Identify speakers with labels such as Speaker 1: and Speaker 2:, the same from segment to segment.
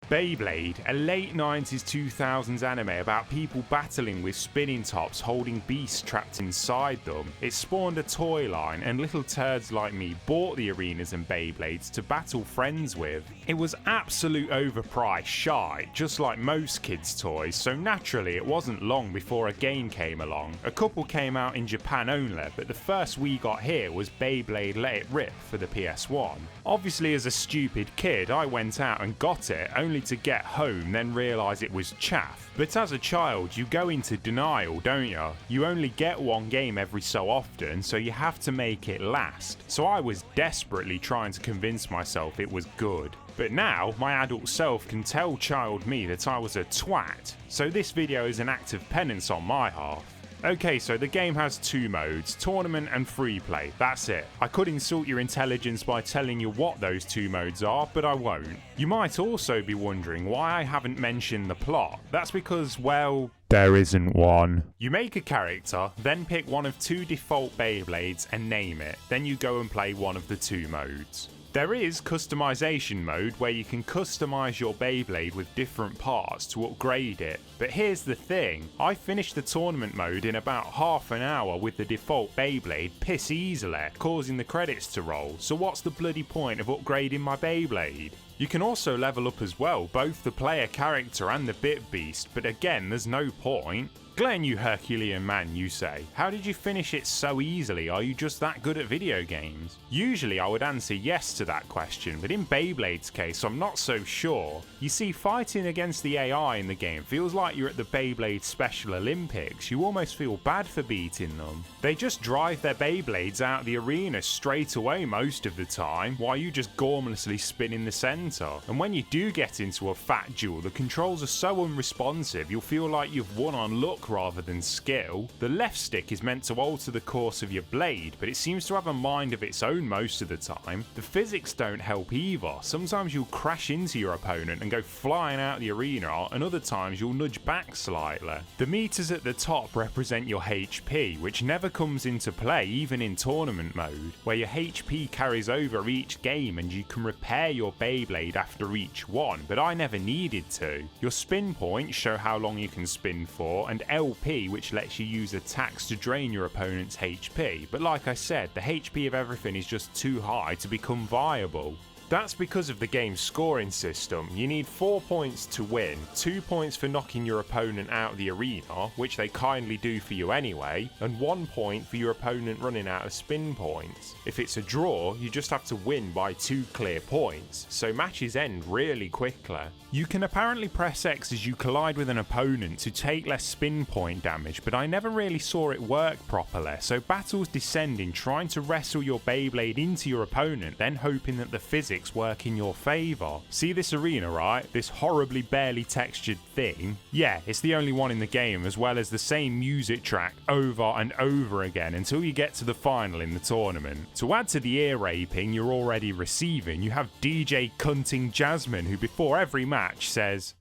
Speaker 1: Beyblade, a late 90s 2000s anime about people battling with spinning tops holding beasts trapped inside them. It spawned a toy line and little turds like me bought the arenas and Beyblades to battle friends with. It was absolute overpriced shite, just like most kids' toys, so naturally it wasn't long before a game came along. A couple came out in Japan only, but the first we got here was Beyblade Let It Rip for the PS1. Obviously as a stupid kid I went out and got it, only to get home then realise it was chaff. But as a child you go into denial, don't you? You only get one game every so often, so you have to make it last. So I was desperately trying to convince myself it was good. But now, my adult self can tell child me that I was a twat, so this video is an act of penance on my half. Okay, so the game has two modes, tournament and free play, that's it. I could insult your intelligence by telling you what those two modes are, but I won't. You might also be wondering why I haven't mentioned the plot. That's because, well, there isn't one. You make a character, then pick one of two default Beyblades and name it, then you go and play one of the two modes. There is customization mode where you can customize your Beyblade with different parts to upgrade it, but here's the thing, I finished the tournament mode in about half an hour with the default Beyblade piss easily, causing the credits to roll, so what's the bloody point of upgrading my Beyblade? You can also level up as well, both the player character and the bit beast, but again there's no point. Glenn, you Herculean man, you say. How did you finish it so easily? Are you just that good at video games? Usually I would answer yes to that question, but in Beyblade's case I'm not so sure. You see, fighting against the AI in the game feels like you're at the Beyblade Special Olympics. You almost feel bad for beating them. They just drive their Beyblades out the arena straight away most of the time, while you just gormlessly spin in the centre. And when you do get into a fat duel, the controls are so unresponsive you'll feel like you've won on luck rather than skill. The left stick is meant to alter the course of your blade, but it seems to have a mind of its own most of the time. The physics don't help either. Sometimes you'll crash into your opponent and go flying out the arena, and other times you'll nudge back slightly. The meters at the top represent your HP, which never comes into play even in tournament mode, where your HP carries over each game and you can repair your Beyblade after each one, but I never needed to. Your spin points show how long you can spin for, and LP, which lets you use attacks to drain your opponent's HP, but like I said, the HP of everything is just too high to become viable. That's because of the game's scoring system. You need 4 points to win, 2 points for knocking your opponent out of the arena, which they kindly do for you anyway, and 1 point for your opponent running out of spin points. If it's a draw, you just have to win by 2 clear points, so matches end really quickly. You can apparently press X as you collide with an opponent to take less spin point damage, but I never really saw it work properly, so battles descend in trying to wrestle your Beyblade into your opponent, then hoping that the physics work in your favour. See this arena, right? This horribly barely textured thing? Yeah, it's the only one in the game, as well as the same music track over and over again until you get to the final in the tournament. To add to the ear raping you're already receiving, you have DJ Cunting Jasmine, who before every match says,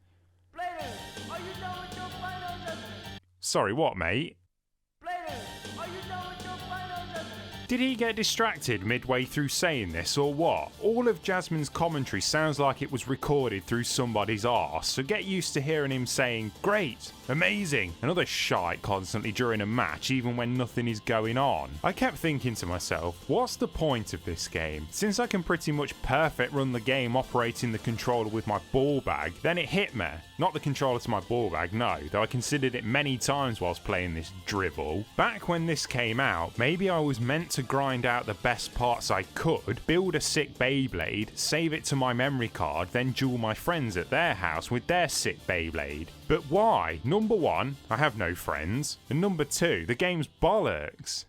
Speaker 1: "Players, are you done with your final judgment?" Sorry, what, mate? "Players, are you done with your final judgment?" Did he get distracted midway through saying this or what? All of Jasmine's commentary sounds like it was recorded through somebody's arse, so get used to hearing him saying "great," "amazing," and other shite constantly during a match even when nothing is going on. I kept thinking to myself, what's the point of this game? Since I can pretty much perfect run the game operating the controller with my ball bag, then it hit me. Not the controller to my ball bag, no, though I considered it many times whilst playing this drivel. Back when this came out, maybe I was meant to grind out the best parts I could, build a sick Beyblade, save it to my memory card, then duel my friends at their house with their sick Beyblade. But why? Number one, I have no friends, and number two, the game's bollocks.